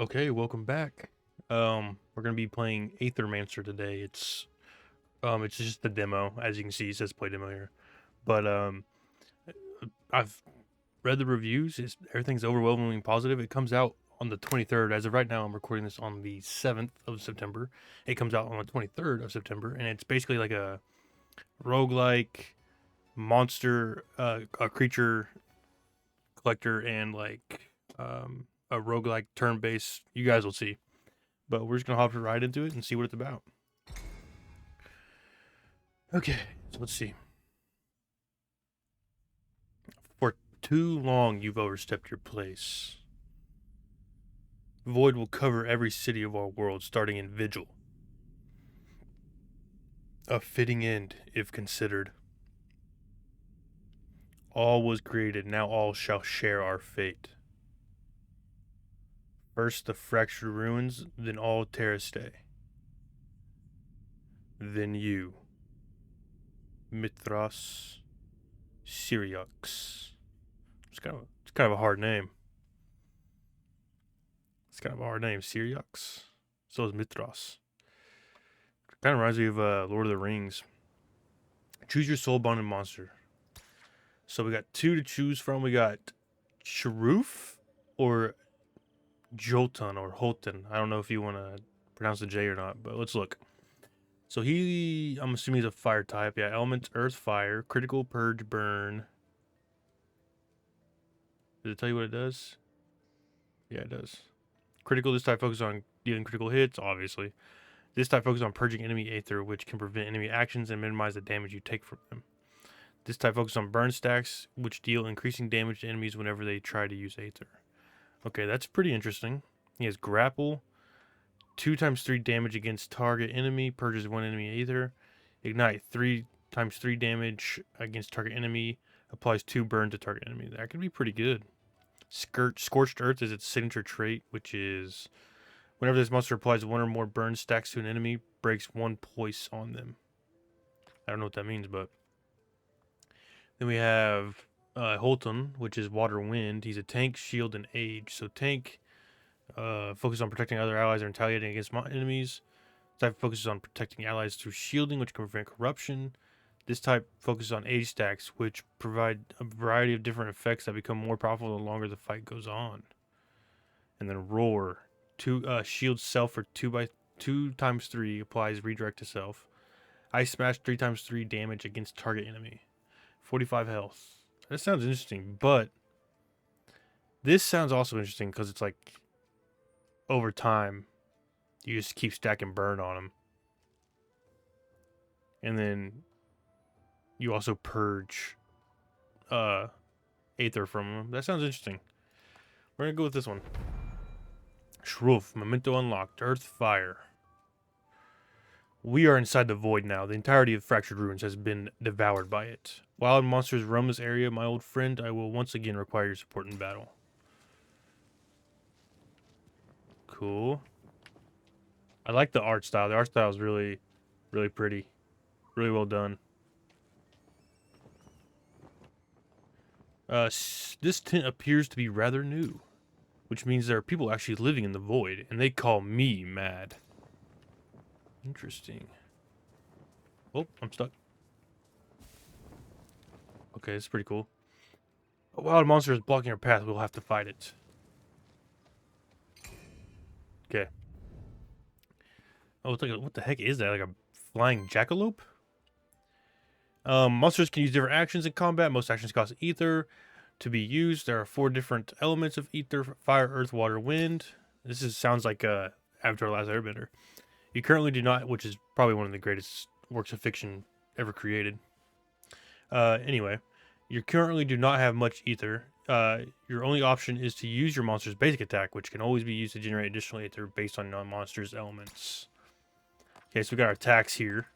Okay, welcome back. We're gonna be playing Aethermancer today. It's just the demo, as you can see. It says play demo here, but I've read the reviews. Everything's overwhelmingly positive. It comes out on the 23rd. As of right now, I'm recording this on the 7th of September. It comes out on the 23rd of September, and it's basically like a roguelike monster, a creature collector, and a roguelike turn-based. You guys will see. But we're just gonna hop right into it and see what it's about. Okay, so let's see. For too long, you've overstepped your place. Void will cover every city of our world, starting in Vigil. A fitting end, if considered. All was created, now all shall share our fate. First the fractured ruins, then all Terrastay. Then you, Mithras Syriax. It's kind of a hard name. It's kind of a hard name, Syriax. So is Mithras. Kind of reminds me of Lord of the Rings. Choose your soul-bonded monster. So we got two to choose from. We got Sharoof or Jolton or Holton. I don't know if you want to pronounce the J or not, but let's look. So I'm assuming he's a fire type. Yeah, elements, earth, fire, critical, purge, burn. Does it tell you what it does? Yeah, it does. Critical, this type focuses on dealing critical hits, obviously. This type focuses on purging enemy aether, which can prevent enemy actions and minimize the damage you take from them. This type focuses on burn stacks, which deal increasing damage to enemies whenever they try to use aether. Okay, that's pretty interesting. He has grapple, 2 times 3 damage against target enemy, purges 1 enemy aether. Ignite, 3 times 3 damage against target enemy, applies 2 burn to target enemy. That could be pretty good. Scorched Earth is its signature trait, which is whenever this monster applies 1 or more burn stacks to an enemy, breaks 1 poise on them. I don't know what that means, but then we have Holton, which is water wind. He's a tank, shield, and age. So tank focuses on protecting other allies and retaliating against enemies. Type focuses on protecting allies through shielding, which can prevent corruption. This type focuses on age stacks, which provide a variety of different effects that become more powerful the longer the fight goes on. And then roar, shields self for 2 times 3, applies redirect to self. Ice smash, 3 times 3 damage against target enemy. 45 health. That sounds interesting, but this sounds also interesting because it's like over time, you just keep stacking burn on them. And then you also purge aether from them. That sounds interesting. We're going to go with this one. Shroof, Memento unlocked, Earth, Fire. We are inside the void now. The entirety of Fractured Ruins has been devoured by it. Wild monsters roam this area, my old friend. I will once again require your support in battle. Cool. I like the art style. The art style is really, really pretty. Really well done. This tent appears to be rather new, which means there are people actually living in the void, and they call me mad. Interesting. Oh, I'm stuck. Okay, that's pretty cool. A wild monster is blocking our path. We'll have to fight it. Okay. Oh, it's like what the heck is that? Like a flying jackalope? Monsters can use different actions in combat. Most actions cost ether to be used. There are 4 different elements of ether: fire, earth, water, wind. Sounds like Avatar: Last Airbender. You currently do not, which is probably one of the greatest works of fiction ever created. Anyway, you currently do not have much ether. Your only option is to use your monster's basic attack, which can always be used to generate additional ether based on non-monster's elements. Okay, so we got our attacks here.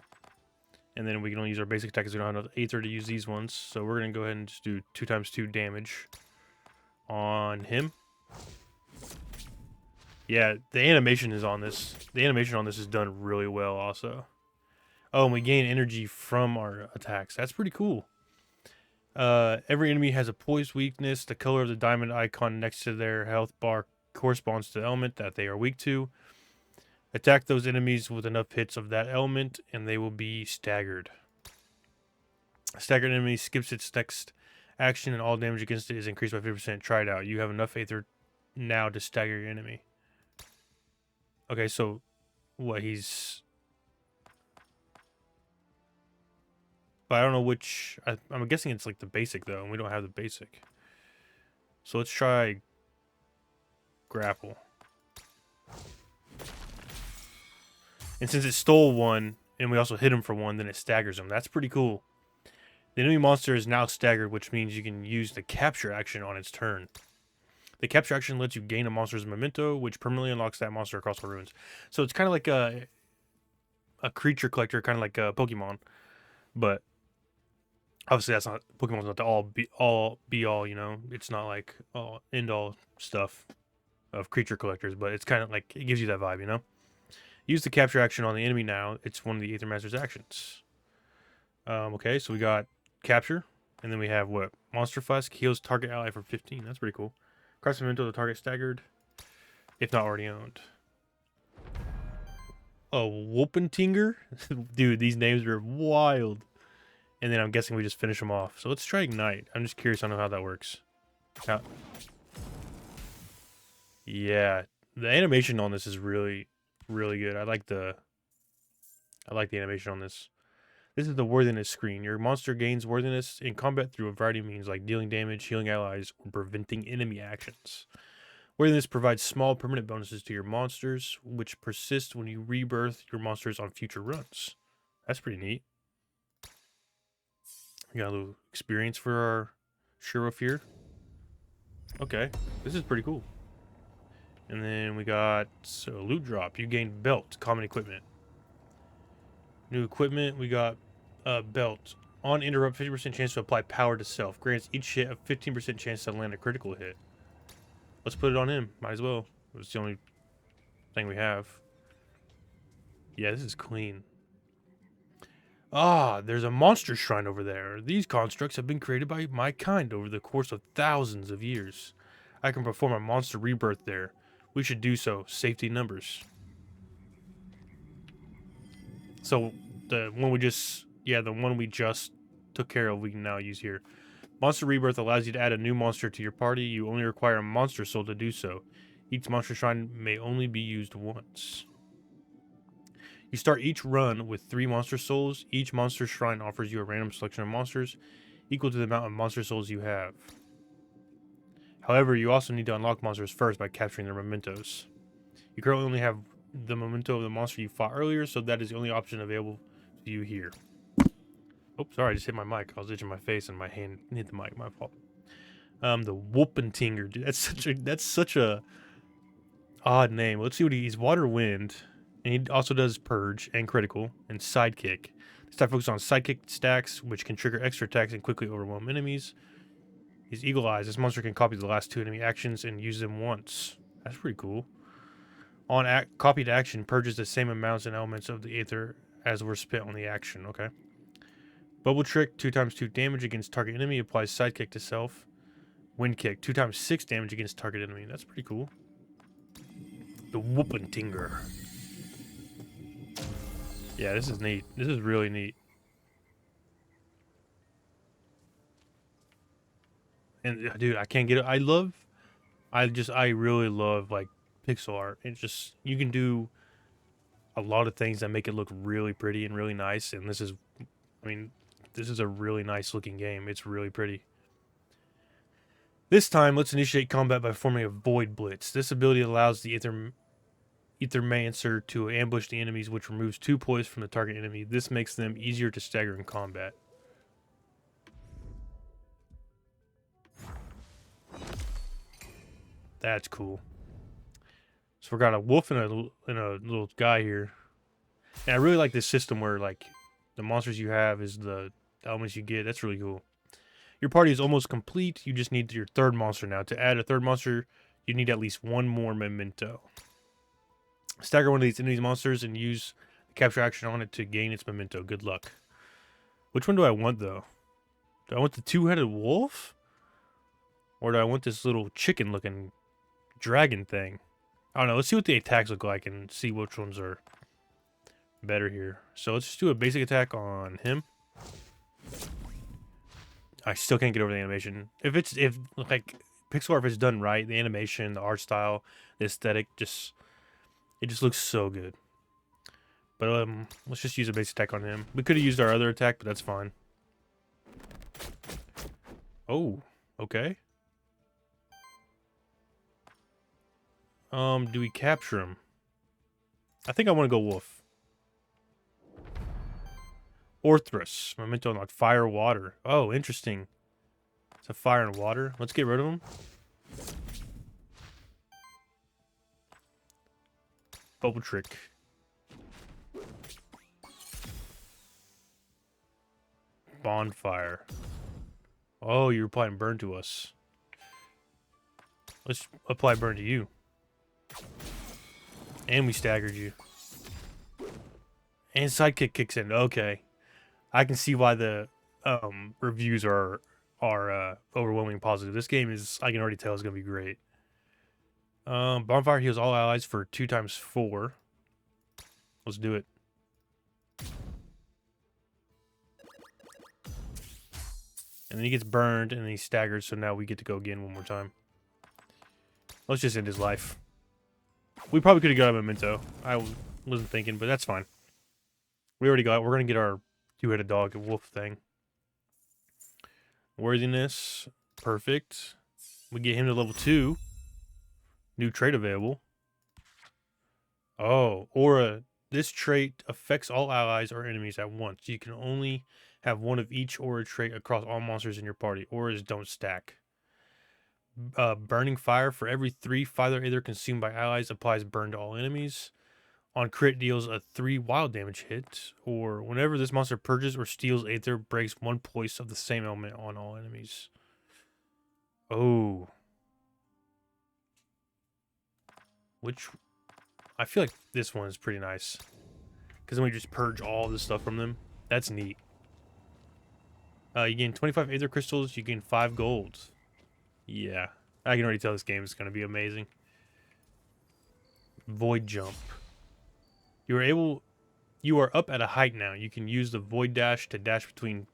And then we can only use our basic attack because we don't have enough aether to use these ones. So we're going to go ahead and just do 2 times 2 damage on him. Yeah, the animation is on this. The animation on this is done really well also. Oh, and we gain energy from our attacks. That's pretty cool. Every enemy has a poise weakness. The color of the diamond icon next to their health bar corresponds to the element that they are weak to. Attack those enemies with enough hits of that element, and they will be staggered. A staggered enemy skips its next action, and all damage against it is increased by 50%. Try it out. You have enough Aether now to stagger your enemy. Okay, so what he's... But I don't know which... I'm guessing it's like the basic, though, and we don't have the basic. So let's try grapple. And since it stole one, and we also hit him for one, then it staggers him. That's pretty cool. The enemy monster is now staggered, which means you can use the capture action on its turn. The capture action lets you gain a monster's memento, which permanently unlocks that monster across the ruins. So it's kind of like a creature collector, kind of like a Pokemon. But obviously that's not... Pokemon's not the all be all, you know? It's not like all end all stuff of creature collectors, but it's kind of like... It gives you that vibe, you know? Use the capture action on the enemy now. It's one of the Aethermancer's actions. Okay, so we got capture. And then we have what? Monster Flask heals target ally for 15. That's pretty cool. Cross memento, the target staggered. If not already owned. Oh, Whoopentinger? Dude, these names are wild. And then I'm guessing we just finish them off. So let's try Ignite. I'm just curious on how that works. Yeah, the animation on this is really good. I like the animation on this. This is the worthiness screen. Your monster gains worthiness in combat through a variety of means like dealing damage, healing allies, or preventing enemy actions. Worthiness provides small permanent bonuses to your monsters, which persist when you rebirth your monsters on future runs. That's pretty neat. We got a little experience for our Sheriff here. Okay, this is pretty cool. And then we got loot drop. You gain belt, common equipment. New equipment, we got belt. On interrupt, 50% chance to apply power to self. Grants each hit a 15% chance to land a critical hit. Let's put it on him. Might as well. It's the only thing we have. Yeah, this is clean. Ah, there's a monster shrine over there. These constructs have been created by my kind over the course of thousands of years. I can perform a monster rebirth there. We should do so. Safety numbers. So the one we just took care of, we can now use here. Monster rebirth allows you to add a new monster to your party. You only require a monster soul to do so. Each monster shrine may only be used once. You start each run with 3 monster souls. Each monster shrine offers you a random selection of monsters equal to the amount of monster souls you have. However, you also need to unlock monsters first by capturing their mementos. You currently only have the memento of the monster you fought earlier, so that is the only option available to you here. Oh, sorry, I just hit my mic. I was itching my face and my hand hit the mic. My fault. The Whoopentinger, dude. That's such a odd name. Let's see what he's. Water Wind, and he also does Purge and Critical and Sidekick. This type focuses on Sidekick stacks, which can trigger extra attacks and quickly overwhelm enemies. He's Eagle Eyes. This monster can copy the last 2 enemy actions and use them once. That's pretty cool. On copied action, purges the same amounts and elements of the Aether as were spent on the action. Okay. Bubble Trick, 2x2 damage against target enemy, applies Sidekick to self. Wind Kick, 2x6 damage against target enemy. That's pretty cool. The Whoopentinger. Yeah, this is neat. This is really neat. And dude, I can't get it. I really love like pixel art. It's just, you can do a lot of things that make it look really pretty and really nice. And this is, I mean, this is a really nice looking game. It's really pretty. This time, let's initiate combat by forming a Void Blitz. This ability allows the Aethermancer to ambush the enemies, which removes 2 poise from the target enemy. This makes them easier to stagger in combat. That's cool. So we got a wolf and a little guy here. And I really like this system where like the monsters you have is the elements you get. That's really cool. Your party is almost complete. You just need your 3rd monster now. To add a 3rd monster, you need at least 1 more memento. Stagger one of these enemies monsters and use the capture action on it to gain its memento. Good luck. Which one do I want though? Do I want the 2-headed wolf? Or do I want this little chicken looking dragon thing. I don't know. Let's see what the attacks look like and see which ones are better here. So let's just do a basic attack on him. I still can't get over the animation. If like pixel art, if it's done right, the animation, the art style, the aesthetic, it just looks so good. But let's just use a basic attack on him. We could have used our other attack, but that's fine. Oh, okay. Do we capture him? I think I want to go wolf. Orthrus. Memento unlocked. Fire, water. Oh, interesting. It's a fire and water. Let's get rid of him. Bubble trick. Bonfire. Oh, you're applying burn to us. Let's apply burn to you. And we staggered you. And sidekick kicks in. Okay. I can see why the reviews are overwhelming positive. This game is, I can already tell, is going to be great. Bonfire heals all allies for 2 times 4. Let's do it. And then he gets burned and then he's staggered, so now we get to go again one more time. Let's just end his life. We probably could have got a memento. I wasn't thinking, but that's fine. We already got it. We're going to get our 2-headed dog, a wolf thing. Worthiness. Perfect. We get him to level 2. New trait available. Oh, aura. This trait affects all allies or enemies at once. You can only have one of each aura trait across all monsters in your party. Auras don't stack. Burning fire. For every 3 fire Aether consumed by allies, applies burn to all enemies. On crit, deals a 3 wild damage hit. Or whenever this monster purges or steals Aether, breaks 1 point of the same element on all enemies. Oh. Which... I feel like this one is pretty nice. Because then we just purge all this stuff from them. That's neat. You gain 25 Aether crystals. You gain 5 gold. Yeah. I can already tell this game is going to be amazing. Void jump. You are up at a height now. You can use the void dash to dash between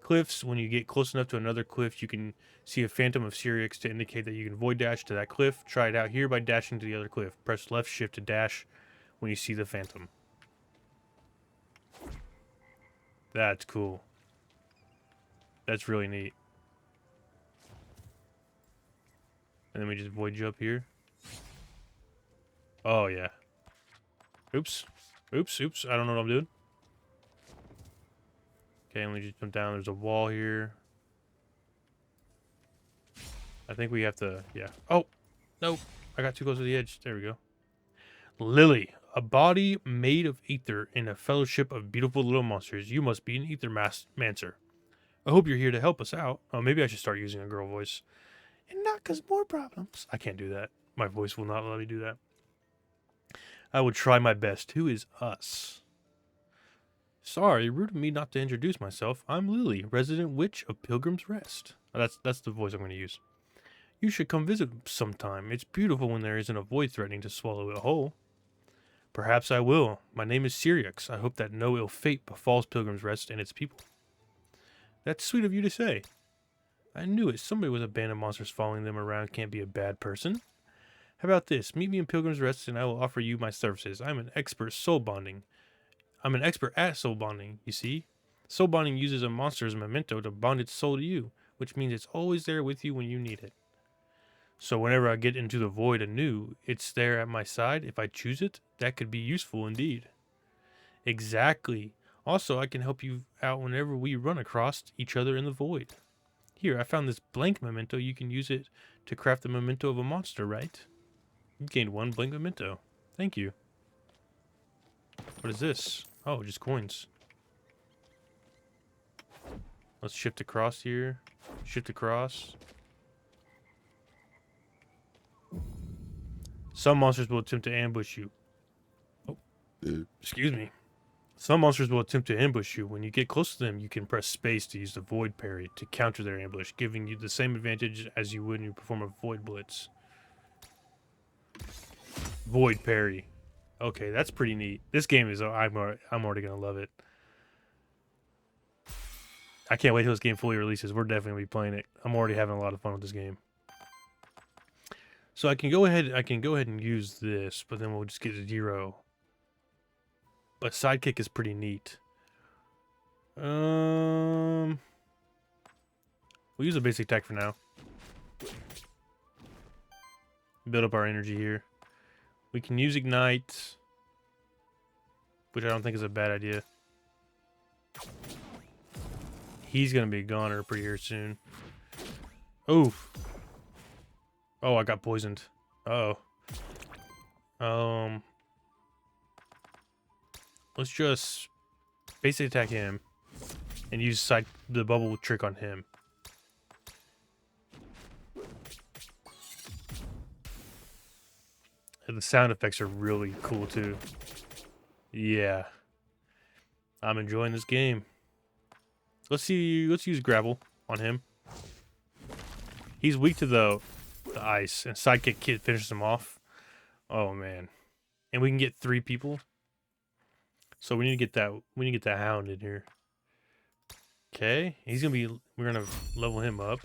cliffs. When you get close enough to another cliff, you can see a phantom of Syrinx to indicate that you can void dash to that cliff. Try it out here by dashing to the other cliff. Press left shift to dash when you see the phantom. That's cool. That's really neat. And then we just void jump here. Oh, yeah. Oops. Oops, oops. I don't know what I'm doing. Okay, let me just jump down. There's a wall here. I think we have to... Yeah. Oh! No! I got too close to the edge. There we go. Lily. A body made of ether in a fellowship of beautiful little monsters. You must be an Aethermancer. I hope you're here to help us out. Oh, maybe I should start using a girl voice. And not cause more problems. I can't do that. My voice will not let me do that. I will try my best. Who is us? Sorry, rude of me not to introduce myself. I'm Lily, resident witch of Pilgrim's Rest. Oh, that's the voice I'm going to use. You should come visit sometime. It's beautiful when there isn't a void threatening to swallow it whole. Perhaps I will. My name is Syrinx. I hope that no ill fate befalls Pilgrim's Rest and its people. That's sweet of you to say. I knew it. Somebody with a band of monsters following them around can't be a bad person. How about this? Meet me in Pilgrim's Rest and I will offer you my services. I'm an expert at soul bonding, you see. Soul bonding uses a monster's memento to bond its soul to you, which means it's always there with you when you need it. So whenever I get into the void anew, it's there at my side. If I choose it, that could be useful indeed. Exactly. Also, I can help you out whenever we run across each other in the void. Here, I found this blank memento. You can use it to craft the memento of a monster, right? You gained 1 blank memento. Thank you. What is this? Oh, just coins. Let's shift across here. Shift across. Some monsters will attempt to ambush you. Oh, excuse me. Some monsters will attempt to ambush you. When you get close to them, you can press space to use the void parry to counter their ambush, giving you the same advantage as you would when you perform a void blitz. Void parry. Okay, that's pretty neat. This game is I'm already gonna love it. I can't wait till this game fully releases. We're definitely gonna be playing it. I'm already having a lot of fun with this game. So I can go ahead and use this, but then we'll just get 0. But sidekick is pretty neat. We'll use a basic attack for now. Build up our energy here. We can use ignite, which I don't think is a bad idea. He's gonna be a goner pretty here soon. Oof. Oh, I got poisoned. Uh oh. Let's just basic attack him and use the bubble trick on him. And the sound effects are really cool too. Yeah. I'm enjoying this game. Let's use gravel on him. He's weak to the ice, and sidekick kid finishes him off. Oh man. And we can get 3 people. So we need to get that hound in here. Okay. We're gonna level him up.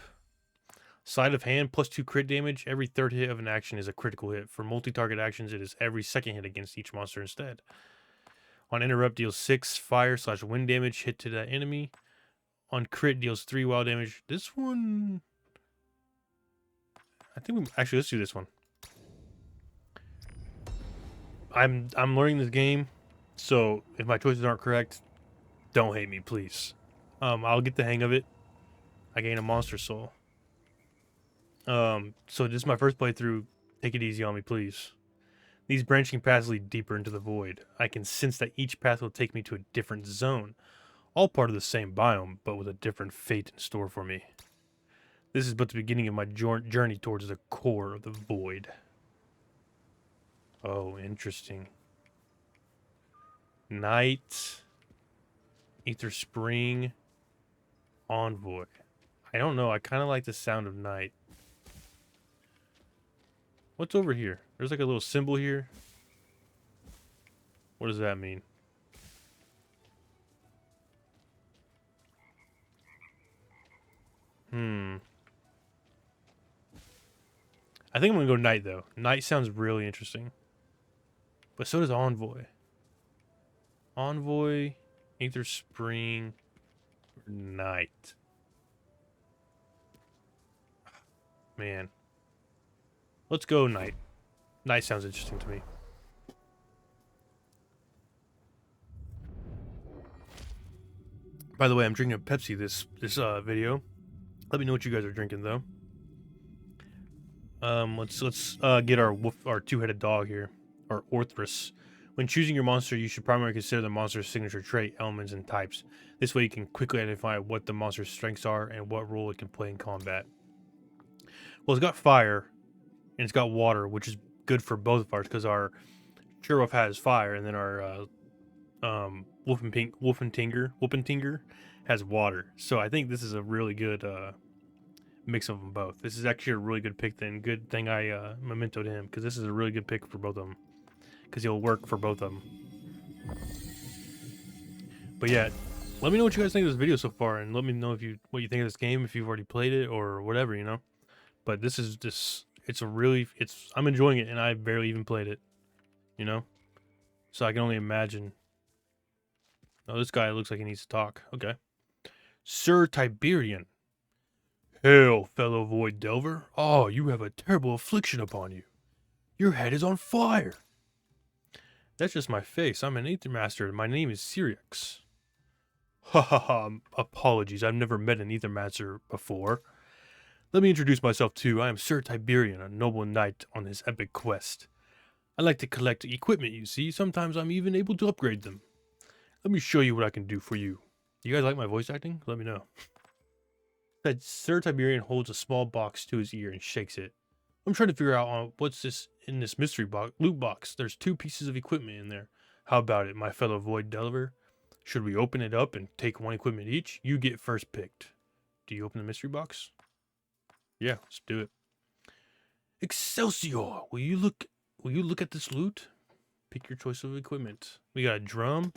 Sleight of hand plus 2 crit damage. Every 3rd hit of an action is a critical hit. For multi-target actions, it is every 2nd hit against each monster instead. On interrupt, deals 6 fire/wind damage hit to that enemy. On crit, deals 3 wild damage. This one, I think let's do this one. I'm learning this game, so if my choices aren't correct, don't hate me, please. I'll get the hang of it. I gain a monster soul. So this is my first playthrough. Take it easy on me, please. These branching paths lead deeper into the void. I can sense that each path will take me to a different zone. All part of the same biome, but with a different fate in store for me. This is but the beginning of my journey towards the core of the void. Oh, interesting. Night. Aether Spring. Envoy. I don't know. I kind of like the sound of night. What's over here? There's like a little symbol here. What does that mean? I think I'm gonna go night though. Night sounds really interesting. But so does Envoy. Envoy, Aether Spring, night. Man. Let's go night. Night sounds interesting to me. By the way, I'm drinking a Pepsi this video. Let me know what you guys are drinking though. Let's get our 2-headed dog here, our Orthrus. When choosing your monster, you should primarily consider the monster's signature trait, elements, and types. This way you can quickly identify what the monster's strengths are and what role it can play in combat. Well, it's got fire, and it's got water, which is good for both of ours, because our Sheriff has fire, and then our Wolfentinger has water. So I think this is a really good mix of them both. This is actually a really good pick then. Good thing I mementoed him, because this is a really good pick for both of them. Because he'll work for both of them. But yeah, let me know what you guys think of this video so far, and let me know what you think of this game, if you've already played it or whatever, you know. But this is just I'm enjoying it, and I barely even played it, you know. So I can only imagine. Oh, this guy looks like he needs to talk. Okay. Sir Tiberian. Hail, fellow Void Delver. Oh, you have a terrible affliction upon you. Your head is on fire. That's just my face. I'm an Aethermancer, and my name is Syrinx. Ha ha ha. Apologies, I've never met an Aethermancer before. Let me introduce myself too. I am Sir Tiberian, a noble knight on his epic quest. I like to collect equipment, you see. Sometimes I'm even able to upgrade them. Let me show you what I can do for you. You guys like my voice acting? Let me know. Sir Tiberian holds a small box to his ear and shakes it. I'm trying to figure out what's this in this mystery loot box. There's 2 pieces of equipment in there. How about it, my fellow Void Delver? Should we open it up and take 1 equipment each? You get first picked. Do you open the mystery box? Yeah, let's do it. Excelsior! Will you look will you look at this loot? Pick your choice of equipment. We got a drum.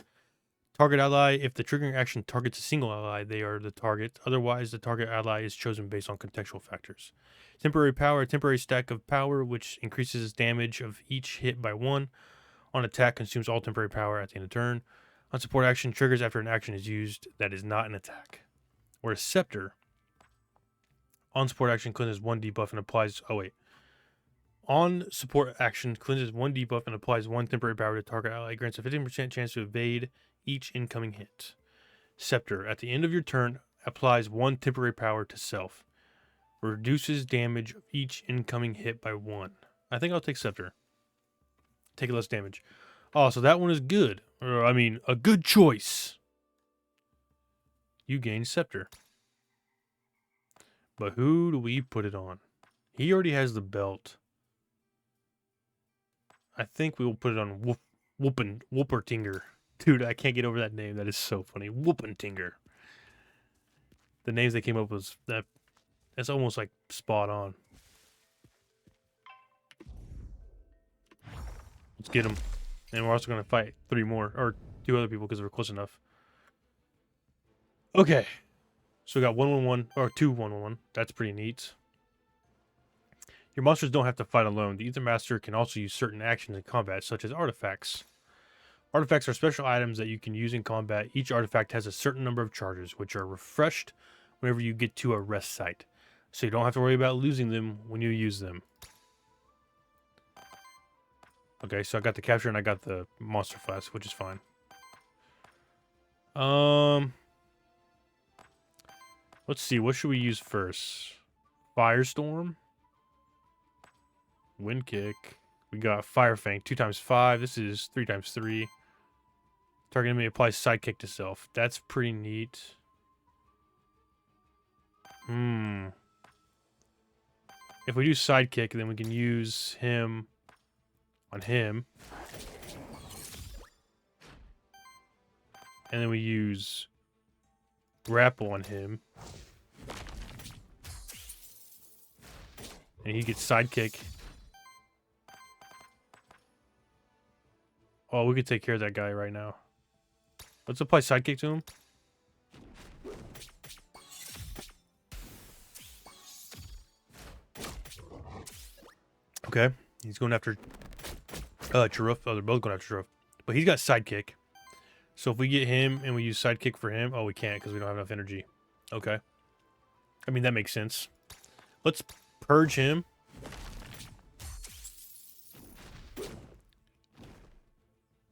Target ally. If the triggering action targets a single ally, they are the target. Otherwise, the target ally is chosen based on contextual factors. Temporary power. A temporary stack of power, which increases damage of each hit by 1. On attack, consumes all temporary power at the end of turn. On support action, triggers after an action is used that is not an attack. Whereas Scepter, on support action, cleanses 1 debuff and applies... Oh, wait. On support action, cleanses 1 debuff and applies 1 temporary power to target ally. Grants a 15% chance to evade each incoming hit. Scepter, at the end of your turn, applies 1 temporary power to self. Reduces damage of each incoming hit by 1. I think I'll take Scepter. Take less damage. Oh, so that one is good. Or, I mean, a good choice. You gain Scepter. But who do we put it on? He already has the belt. I think we will put it on Whoopertinger. Dude, I can't get over that name. That is so funny. Whoopentinger. The names they came up with, that's almost like spot on. Let's get him. And we're also going to fight 3 more, or 2 other people because we're close enough. Okay. So we got 1-1-1, or 2-1-1-1. That's pretty neat. Your monsters don't have to fight alone. The Aethermancer can also use certain actions in combat, such as artifacts. Artifacts are special items that you can use in combat. Each artifact has a certain number of charges, which are refreshed whenever you get to a rest site. So you don't have to worry about losing them when you use them. Okay, so I got the capture and I got the monster flask, which is fine. Let's see, what should we use first? Firestorm? Wind kick. We got Fire Fang, 2x5. This is 3x3. Target enemy applies sidekick to self. That's pretty neat. If we do sidekick, then we can use him on him. And then we use grapple on him. And he gets sidekick. Oh, we could take care of that guy right now. Let's apply sidekick to him. Okay. He's going after Chirruf. Oh, they're both going after Chirruf. But he's got sidekick. So if we get him and we use sidekick for him... Oh, we can't because we don't have enough energy. Okay. I mean, that makes sense. Let's purge him.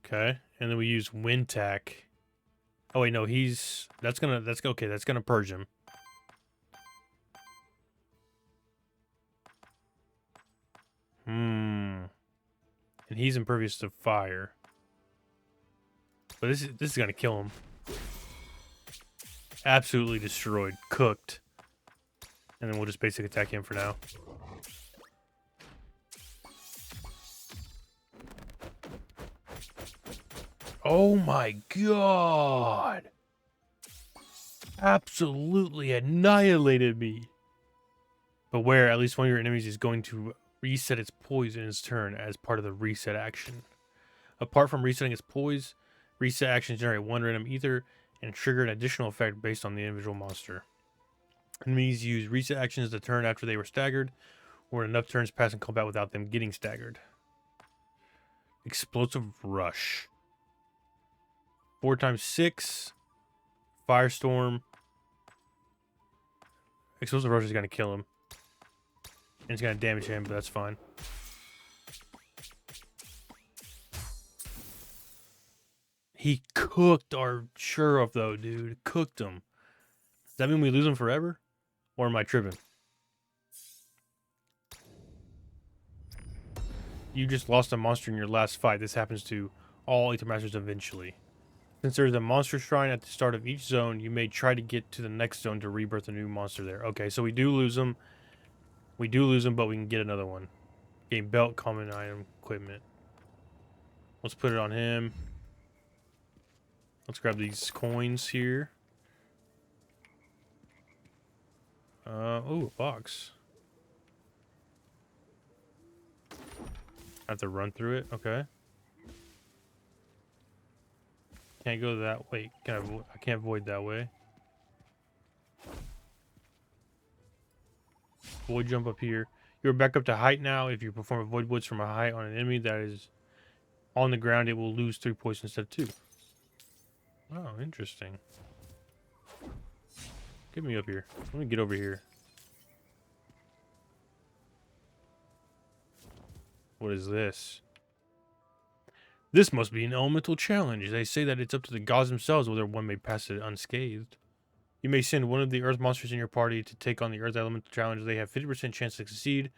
Okay. And then we use wind tack. Oh, wait, no. That's gonna purge him. And he's impervious to fire. But this is gonna kill him. Absolutely destroyed. Cooked. And then we'll just basic attack him for now. Oh my god! Absolutely annihilated me. But where at least one of your enemies is going to reset its poise in its turn as part of the reset action. Apart from resetting its poise, reset actions generate 1 random ether and trigger an additional effect based on the individual monster. Enemies use reset actions the turn after they were staggered, or enough turns pass in combat without them getting staggered. Explosive Rush. 4x6. Firestorm. Explosive Rush is going to kill him. And it's going to damage him, but that's fine. He cooked our Chirruf, though, dude. Cooked him. Does that mean we lose him forever? Or am I tripping? You just lost a monster in your last fight. This happens to all Aethermancers eventually. Since there is a monster shrine at the start of each zone, you may try to get to the next zone to rebirth a new monster there. Okay, so we do lose him. We do lose him, but we can get another one. Gain belt, common item, equipment. Let's put it on him. Let's grab these coins here. Oh, a box. have to run through it. Okay. Can't go that way. I can't void that way. Void jump up here. You're back up to height now. If you perform a void blitz from a height on an enemy that is on the ground, it will lose 3 points instead of 2. Oh, interesting. Get me up here. Let me get over here. What is this? This must be an elemental challenge. They say that it's up to the gods themselves whether one may pass it unscathed. You may send one of the earth monsters in your party to take on the earth elemental challenge. They have 50% chance to succeed,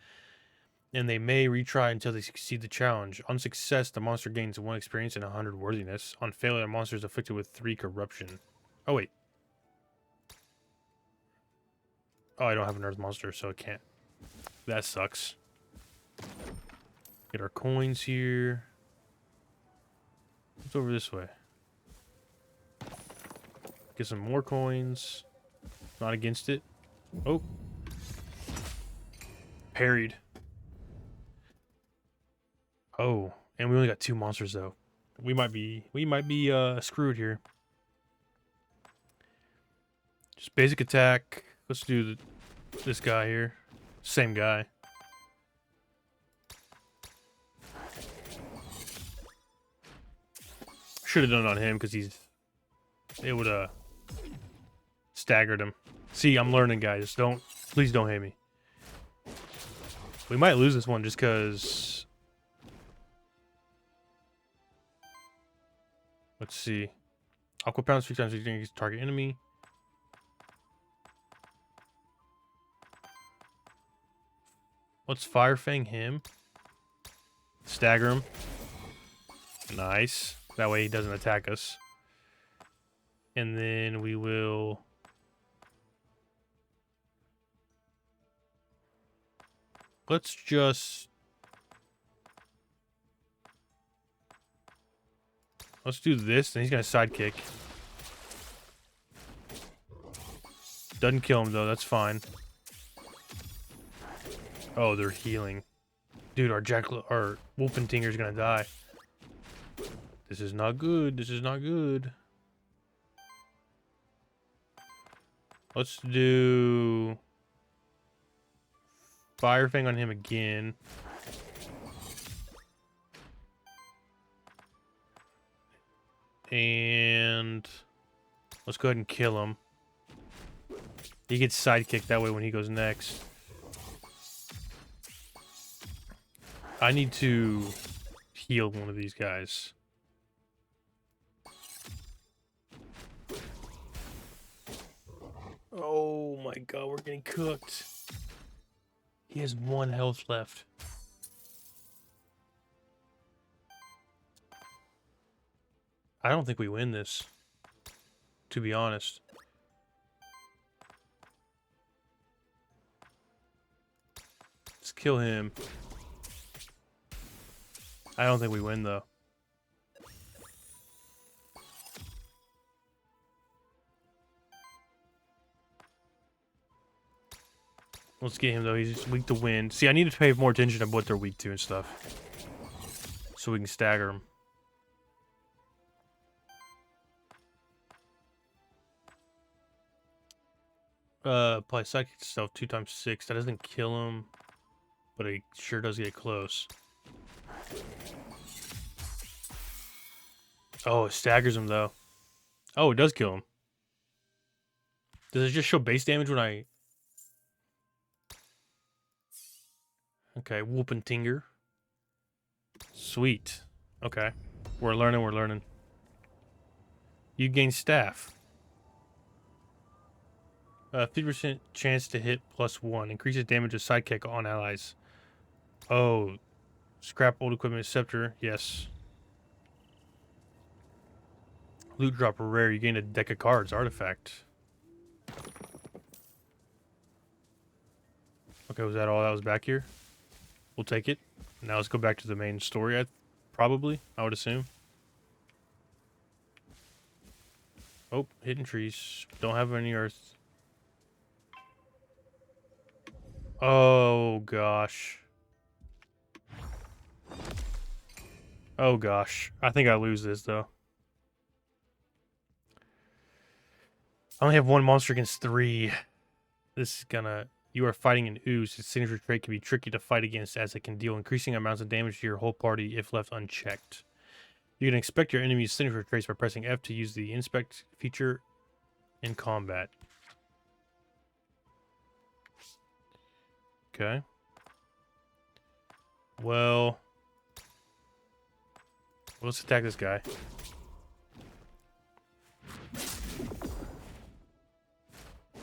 and they may retry until they succeed the challenge. On success, the monster gains 1 experience and 100 worthiness. On failure, the monster is afflicted with 3 corruption. Oh, wait. Oh, I don't have an earth monster, so it can't. That sucks. Get our coins here. What's over this way? Get some more coins. Not against it. Oh. Parried. Oh, and we only got 2 monsters though. We might be screwed here. Just basic attack. Let's do this guy here. Same guy. Should have done it on him because it would have staggered him. See, I'm learning, guys. Please don't hate me. We might lose this one just because. Let's see. Aqua pounds 3 times against target enemy. Let's Fire Fang him. Stagger him. Nice. That way he doesn't attack us. And then we will... Let's just... Let's do this, and he's gonna sidekick. Doesn't kill him though, that's fine. Oh, they're healing. Dude, our Wolfentinger's gonna die. This is not good. This is not good. Let's do Fire Fang on him again. And let's go ahead and kill him. He gets sidekicked that way when he goes next. I need to heal one of these guys. Oh my god, we're getting cooked. He has 1 health left. I don't think we win this, to be honest. Let's kill him. I don't think we win, though. Let's get him, though. He's weak to wind. See, I need to pay more attention to what they're weak to and stuff. So we can stagger them. Apply psychic stealth 2 times 6. That doesn't kill him, but it sure does get close. Oh, it staggers him, though. Oh, it does kill him. Does it just show base damage when I... Okay, Wolfentinger. Sweet. Okay. We're learning. You gain staff. 50% chance to hit +1. Increases damage of sidekick on allies. Oh. Scrap old equipment scepter. Yes. Loot drop rare. You gain a deck of cards. Artifact. Okay, was that all that was back here? We'll take it. Now let's go back to the main story, I would assume. Oh, hidden trees. Don't have any earth. Oh, gosh. Oh gosh. I think I lose this though. I only have one monster against 3. This is gonna... You are fighting an ooze. Its signature trait can be tricky to fight against as it can deal increasing amounts of damage to your whole party if left unchecked. You can inspect your enemy's signature traits by pressing F to use the inspect feature in combat. Okay. Well, let's attack this guy.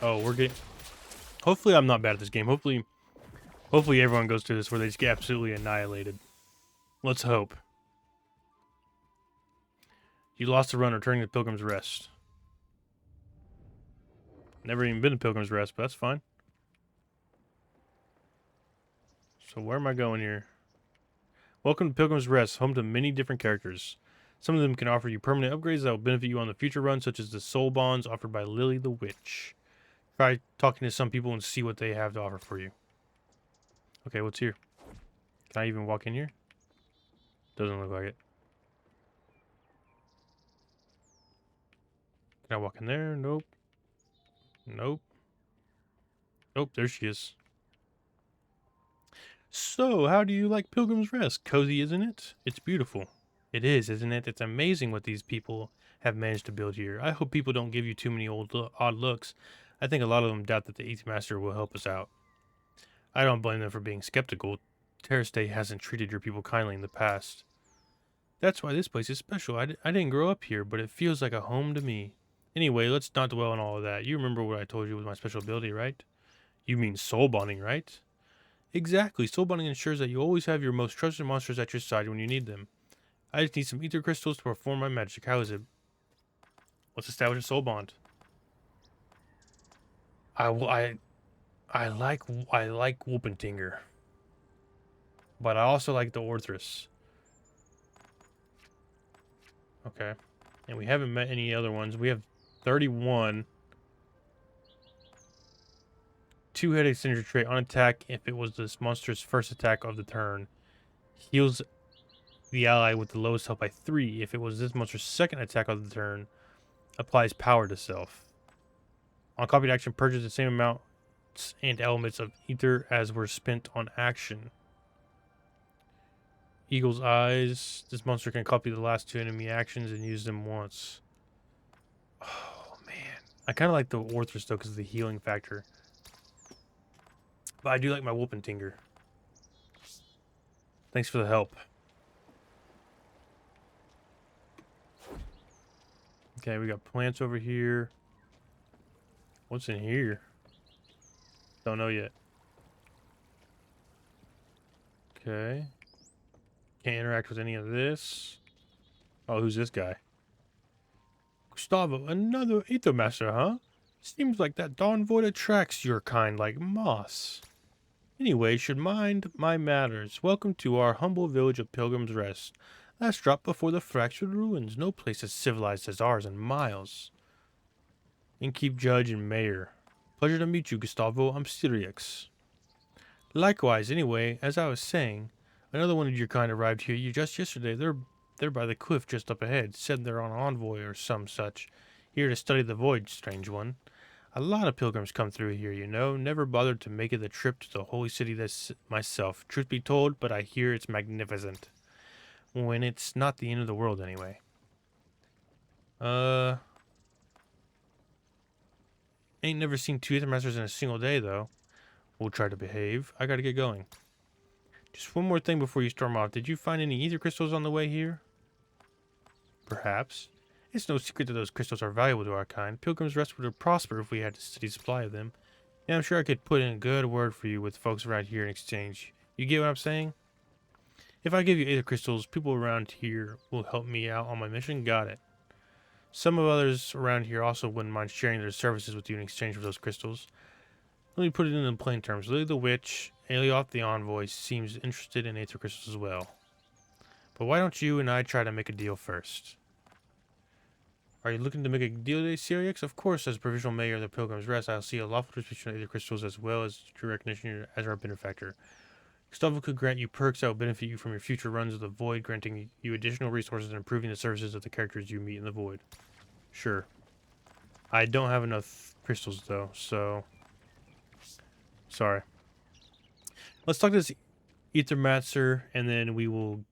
Oh, we're getting... Hopefully I'm not bad at this game. Hopefully everyone goes through this where they just get absolutely annihilated. Let's hope. You lost the run returning to Pilgrim's Rest. Never even been to Pilgrim's Rest, but that's fine. So where am I going here? Welcome to Pilgrim's Rest, home to many different characters. Some of them can offer you permanent upgrades that will benefit you on the future run, such as the soul bonds offered by Lily the Witch. Try talking to some people and see what they have to offer for you. Okay, what's here? Can I even walk in here? Doesn't look like it. Can I walk in there? Nope. Nope. Nope, there she is. So, how do you like Pilgrim's Rest? Cozy, isn't it? It's beautiful. It is, isn't it? It's amazing what these people have managed to build here. I hope people don't give you too many odd looks. I think a lot of them doubt that the Aethermancer will help us out. I don't blame them for being skeptical. Terrastate hasn't treated your people kindly in the past. That's why this place is special. I didn't grow up here, but it feels like a home to me. Anyway, let's not dwell on all of that. You remember what I told you was my special ability, right? You mean soul bonding, right? Exactly. Soul bonding ensures that you always have your most trusted monsters at your side when you need them. I just need some ether crystals to perform my magic. How is it? Let's establish a soul bond. I like Whoopentinger, but I also like the Orthrus. Okay, and we haven't met any other ones. We have 31. Two-headed signature trait on attack. If it was this monster's first attack of the turn, heals the ally with the lowest health by 3. If it was this monster's second attack of the turn, applies power to self. On copied action, purges the same amount and elements of ether as were spent on action. Eagle's Eyes. This monster can copy the last 2 enemy actions and use them once. Oh, man. I kind of like the Orthrus, though, because of the healing factor. But I do like my Whoopentinger. Thanks for the help. Okay, we got plants over here. What's in here? Don't know yet. Okay. Can't interact with any of this. Oh, who's this guy? Gustavo, another Aethermancer, huh? Seems like that Dawn Void attracts your kind like moss. Anyway, should mind my matters. Welcome to our humble village of Pilgrim's Rest. Last drop before the fractured ruins. No place as civilized as ours in miles. Innkeep, Judge, and Mayor. Pleasure to meet you, Gustavo. I'm Sirius. Likewise, anyway, as I was saying, another one of your kind arrived here just yesterday. They're by the cliff just up ahead. Said they're on envoy or some such. Here to study the void, strange one. A lot of pilgrims come through here, you know. Never bothered to make it the trip to the holy city myself. Truth be told, but I hear it's magnificent. When it's not the end of the world, anyway. Ain't never seen 2 Aethermancers in a single day, though. We'll try to behave. I gotta get going. Just one more thing before you storm off. Did you find any ether crystals on the way here? Perhaps. It's no secret that those crystals are valuable to our kind. Pilgrim's Rest would prosper if we had a steady supply of them. And I'm sure I could put in a good word for you with folks around here in exchange. You get what I'm saying? If I give you ether crystals, people around here will help me out on my mission. Got it. Some of others around here also wouldn't mind sharing their services with you in exchange for those crystals. Let me put it in plain terms. Lily the Witch, Alioth the Envoy, seems interested in ether crystals as well. But why don't you and I try to make a deal first? Are you looking to make a deal today, Sirius? Of course, as provisional mayor of the Pilgrim's Rest, I'll see a lawful distribution of ether crystals as well as your recognition as our benefactor. Stuff could grant you perks that will benefit you from your future runs of the Void, granting you additional resources and improving the services of the characters you meet in the Void. Sure. I don't have enough crystals, though, so... Sorry. Let's talk to this Aethermancer, and then we will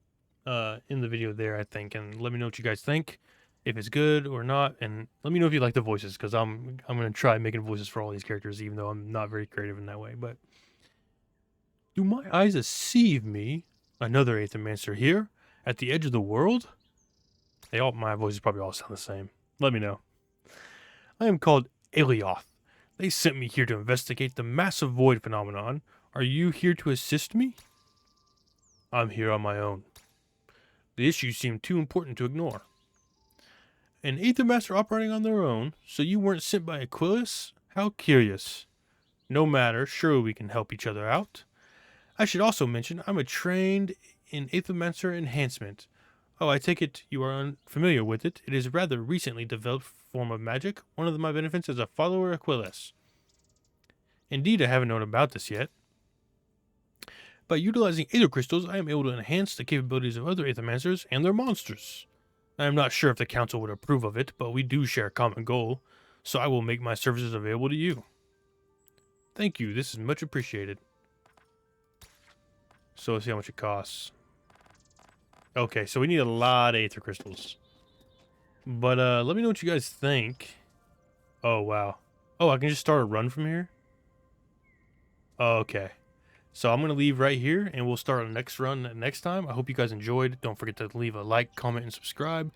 end the video there, I think. And let me know what you guys think, if it's good or not. And let me know if you like the voices, because I'm going to try making voices for all these characters, even though I'm not very creative in that way. But... Do my eyes deceive me? Another Aethermancer here? At the edge of the world? My voices probably all sound the same. Let me know. I am called Alioth. They sent me here to investigate the massive void phenomenon. Are you here to assist me? I'm here on my own. The issues seem too important to ignore. An Aethermancer operating on their own, so you weren't sent by Aquilus? How curious. No matter, sure we can help each other out. I should also mention, I'm a trained in Aethermancer enhancement. Oh, I take it you are unfamiliar with it. It is a rather recently developed form of magic. One of my benefits is a follower Aquilus. Indeed, I haven't known about this yet. By utilizing Aether Crystals, I am able to enhance the capabilities of other Aethermancers and their monsters. I am not sure if the Council would approve of it, but we do share a common goal, so I will make my services available to you. Thank you, this is much appreciated. So let's see how much it costs. Okay, so we need a lot of Aether Crystals. But let me know what you guys think. Oh, wow. Oh, I can just start a run from here? Okay. So I'm going to leave right here, and we'll start our next run next time. I hope you guys enjoyed. Don't forget to leave a like, comment, and subscribe.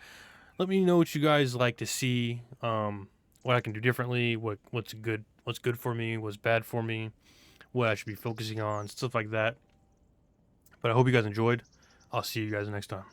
Let me know what you guys like to see, what I can do differently, what's good for me, what's bad for me, what I should be focusing on, stuff like that. But I hope you guys enjoyed. I'll see you guys next time.